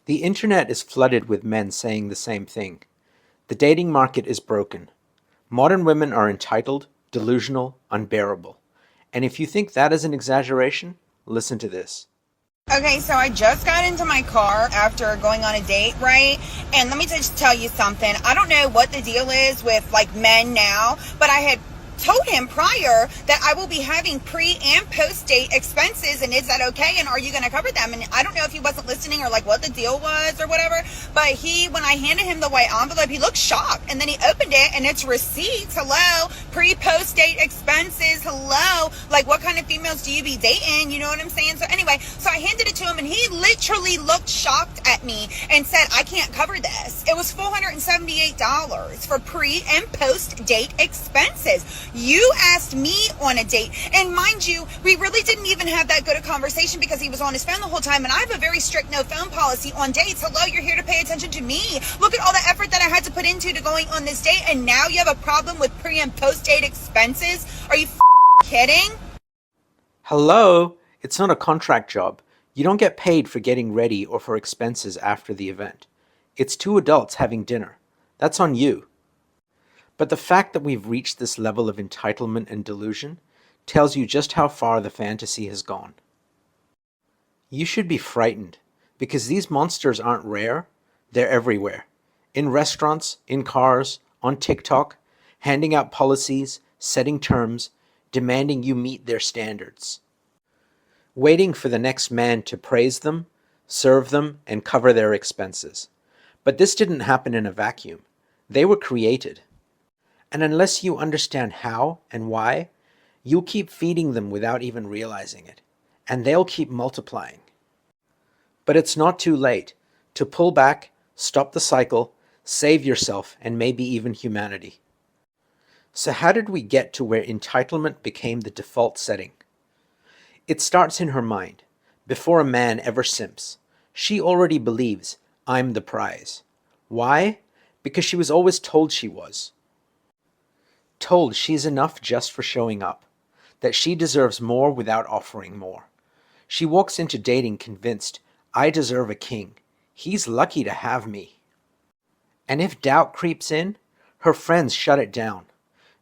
The internet is flooded with men saying the same thing. The dating market is broken. Modern women are entitled, delusional, unbearable. And if you think that is an exaggeration, listen to this. Okay, so I just got into my car after going on a date, right? And let me just tell you something. I don't know what the deal is with like men now, but I had told him prior that I will be having pre and post date expenses, and is that okay, and are you going to cover them? And I don't know if he wasn't listening or like what the deal was or whatever, but when I handed him the white envelope, he looked shocked, and then he opened it and it's receipts. Hello, pre post date expenses. Hello, like what kind of females do you be dating? You know what I'm saying? So anyway, so I handed it to him and he literally looked shocked at me and said, I can't cover this. It was $478 for pre and post date expenses. You asked me on a date, and mind you, we really didn't even have that good a conversation because he was on his phone the whole time, and I have a very strict no phone policy on dates. Hello, you're here to pay attention to me. Look at all the effort that I had to put into going on this date, and now you have a problem with pre and post date expenses? Are you kidding? Hello? It's not a contract job. You don't get paid for getting ready or for expenses after the event. It's two adults having dinner. That's on you. But the fact that we've reached this level of entitlement and delusion tells you just how far the fantasy has gone. You should be frightened, because these monsters aren't rare, they're everywhere. In restaurants, in cars, on TikTok, handing out policies, setting terms, demanding you meet their standards. Waiting for the next man to praise them, serve them, and cover their expenses. But this didn't happen in a vacuum. They were created. And unless you understand how and why, you'll keep feeding them without even realizing it, and they'll keep multiplying. But it's not too late to pull back, stop the cycle, save yourself, and maybe even humanity. So how did we get to where entitlement became the default setting? It starts in her mind. Before a man ever simps, she already believes, I'm the prize. Why? Because she was always told she was. Told she's enough just for showing up, that she deserves more without offering more. She walks into dating convinced, I deserve a king. He's lucky to have me. And if doubt creeps in, her friends shut it down.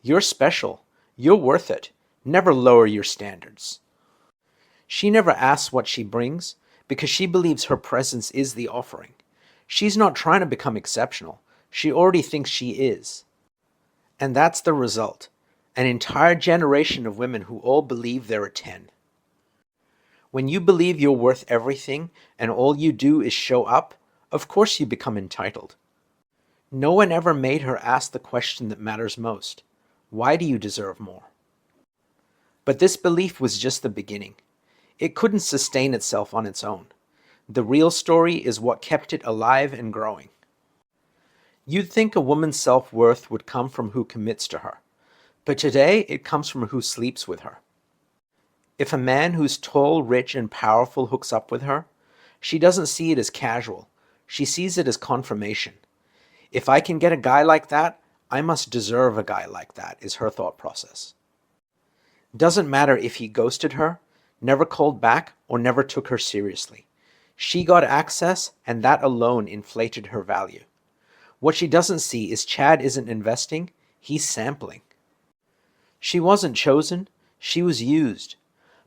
You're special. You're worth it. Never lower your standards. She never asks what she brings because she believes her presence is the offering. She's not trying to become exceptional. She already thinks she is. And that's the result. An entire generation of women who all believe they're a 10. When you believe you're worth everything and all you do is show up, of course you become entitled. No one ever made her ask the question that matters most. Why do you deserve more? But this belief was just the beginning. It couldn't sustain itself on its own. The real story is what kept it alive and growing. You'd think a woman's self-worth would come from who commits to her, but today it comes from who sleeps with her. If a man who's tall, rich, and powerful hooks up with her, she doesn't see it as casual. She sees it as confirmation. If I can get a guy like that, I must deserve a guy like that, is her thought process. Doesn't matter if he ghosted her, never called back, or never took her seriously. She got access, and that alone inflated her value. What she doesn't see is Chad isn't investing, he's sampling. She wasn't chosen, she was used.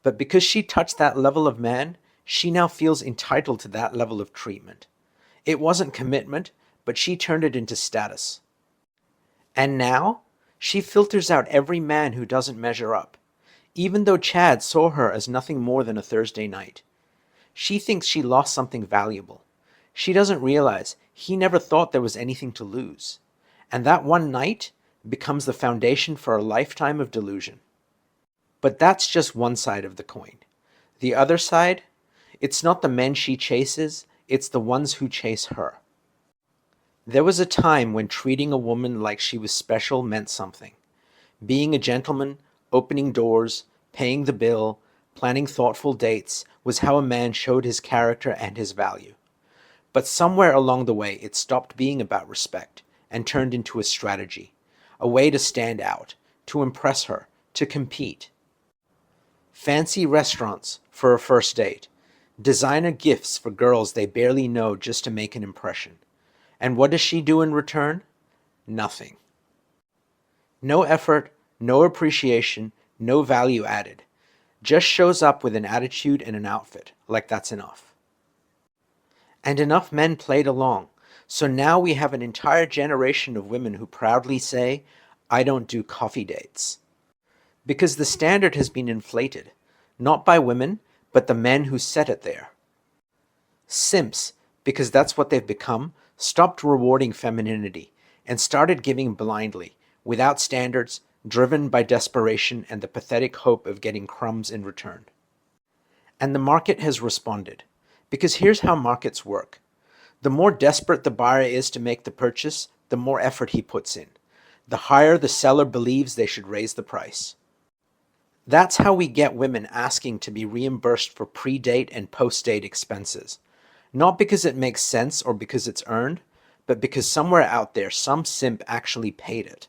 But because she touched that level of man, she now feels entitled to that level of treatment. It wasn't commitment, but she turned it into status. And now, she filters out every man who doesn't measure up, even though Chad saw her as nothing more than a Thursday night. She thinks she lost something valuable. She doesn't realize he never thought there was anything to lose. And that one night becomes the foundation for a lifetime of delusion. But that's just one side of the coin. The other side, it's not the men she chases, it's the ones who chase her. There was a time when treating a woman like she was special meant something. Being a gentleman, opening doors, paying the bill, planning thoughtful dates was how a man showed his character and his value. But somewhere along the way, it stopped being about respect and turned into a strategy, a way to stand out, to impress her, to compete. Fancy restaurants for a first date, Designer gifts for girls they barely know just to make an impression. And what does she do in return? Nothing. No effort, no appreciation, no value added. Just shows up with an attitude and an outfit, like that's enough. And enough men played along. So now we have an entire generation of women who proudly say, I don't do coffee dates. Because the standard has been inflated, not by women, but the men who set it there. Simps, because that's what they've become, stopped rewarding femininity and started giving blindly, without standards, driven by desperation and the pathetic hope of getting crumbs in return. And the market has responded, because here's how markets work. The more desperate the buyer is to make the purchase, the more effort he puts in. The higher the seller believes they should raise the price. That's how we get women asking to be reimbursed for pre-date and post-date expenses. Not because it makes sense or because it's earned, but because somewhere out there some simp actually paid it.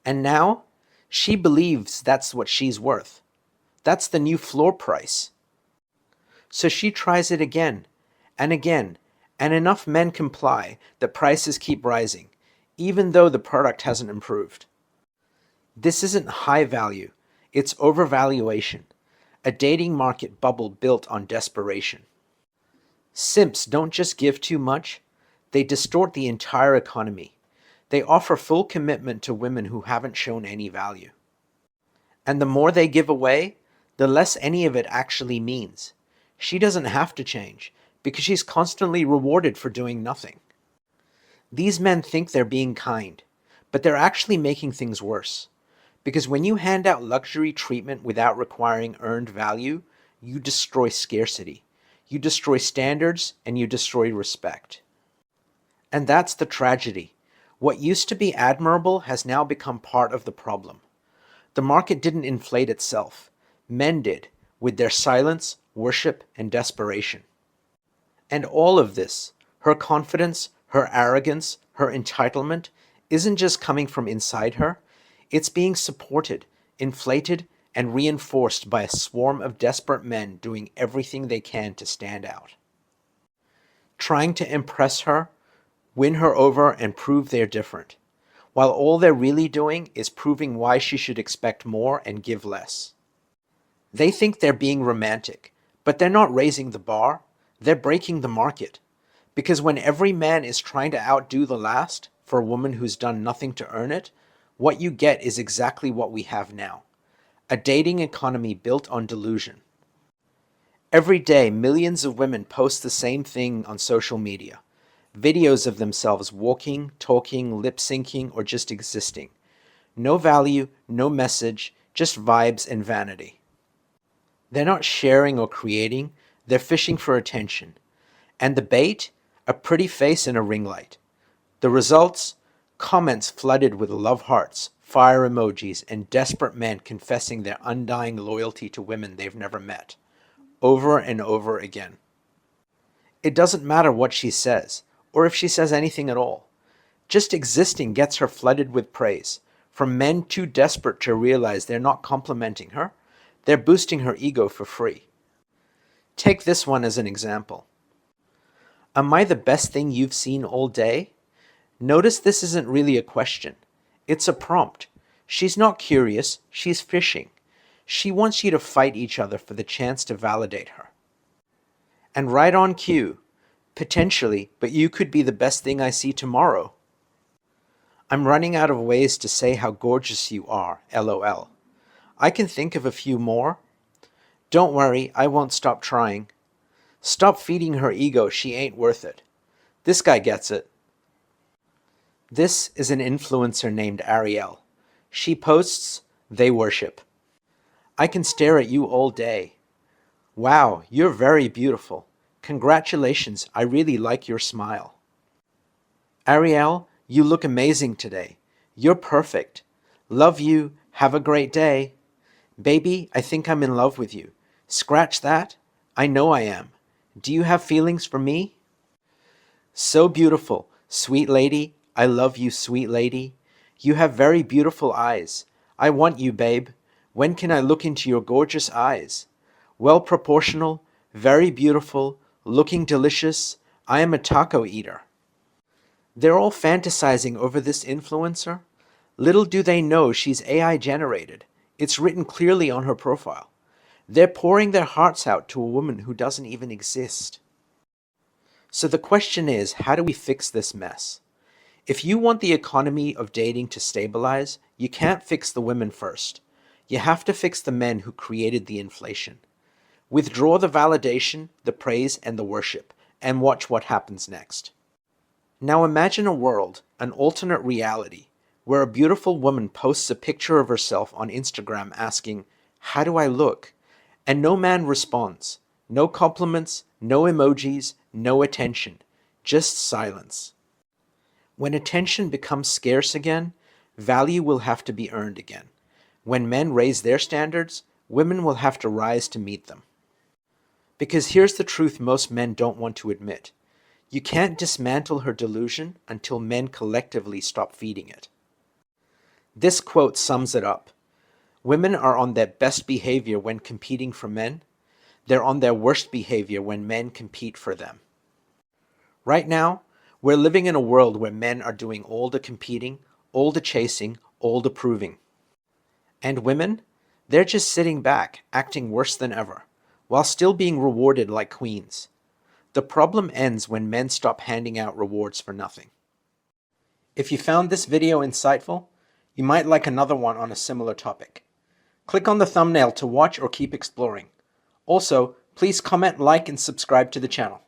And now, she believes that's what she's worth. That's the new floor price. So she tries it again, and again, and enough men comply that prices keep rising, even though the product hasn't improved. This isn't high value, it's overvaluation, a dating market bubble built on desperation. Simps don't just give too much, they distort the entire economy. They offer full commitment to women who haven't shown any value. And the more they give away, the less any of it actually means. She doesn't have to change, because she's constantly rewarded for doing nothing. These men think they're being kind, but they're actually making things worse. Because when you hand out luxury treatment without requiring earned value, you destroy scarcity. You destroy standards, and you destroy respect. And that's the tragedy. What used to be admirable has now become part of the problem. The market didn't inflate itself. Men did, with their silence, worship, and desperation. And all of this, her confidence, her arrogance, her entitlement, isn't just coming from inside her. It's being supported, inflated, and reinforced by a swarm of desperate men doing everything they can to stand out. Trying to impress her, win her over, and prove they're different, while all they're really doing is proving why she should expect more and give less. They think they're being romantic, but they're not raising the bar, they're breaking the market. Because when every man is trying to outdo the last for a woman who's done nothing to earn it, what you get is exactly what we have now. A dating economy built on delusion. Every day, millions of women post the same thing on social media. Videos of themselves walking, talking, lip-syncing, or just existing. No value, no message, just vibes and vanity. They're not sharing or creating, they're fishing for attention. And the bait? A pretty face and a ring light. The results? Comments flooded with love hearts, fire emojis, and desperate men confessing their undying loyalty to women they've never met. Over and over again. It doesn't matter what she says, or if she says anything at all. Just existing gets her flooded with praise, from men too desperate to realize they're not complimenting her, they're boosting her ego for free. Take this one as an example. Am I the best thing you've seen all day? Notice this isn't really a question. It's a prompt. She's not curious, she's fishing. She wants you to fight each other for the chance to validate her. And right on cue, potentially, but you could be the best thing I see tomorrow. I'm running out of ways to say how gorgeous you are, LOL. I can think of a few more. Don't worry, I won't stop trying. Stop feeding her ego, she ain't worth it. This guy gets it. This is an influencer named Ariel. She posts, they worship. I can stare at you all day. Wow, you're very beautiful. Congratulations, I really like your smile. Ariel, you look amazing today. You're perfect. Love you. Have a great day. Baby, I think I'm in love with you. Scratch that. I know I am. Do you have feelings for me? So beautiful, sweet lady. I love you, sweet lady. You have very beautiful eyes. I want you, babe. When can I look into your gorgeous eyes? Well proportional, very beautiful, looking delicious, I am a taco eater. They're all fantasizing over this influencer. Little do they know she's AI generated. It's written clearly on her profile. They're pouring their hearts out to a woman who doesn't even exist. So the question is, how do we fix this mess? If you want the economy of dating to stabilize, you can't fix the women first. You have to fix the men who created the inflation. Withdraw the validation, the praise, and the worship, and watch what happens next. Now imagine a world, an alternate reality, where a beautiful woman posts a picture of herself on Instagram asking, "How do I look?" And no man responds. No compliments, no emojis, no attention, just silence. When attention becomes scarce again, value will have to be earned again. When men raise their standards, women will have to rise to meet them. Because here's the truth most men don't want to admit. You can't dismantle her delusion until men collectively stop feeding it. This quote sums it up. Women are on their best behavior when competing for men. They're on their worst behavior when men compete for them. Right now, we're living in a world where men are doing all the competing, all the chasing, all the proving. And women? They're just sitting back, acting worse than ever, while still being rewarded like queens. The problem ends when men stop handing out rewards for nothing. If you found this video insightful, you might like another one on a similar topic. Click on the thumbnail to watch or keep exploring. Also, please comment, like, and subscribe to the channel.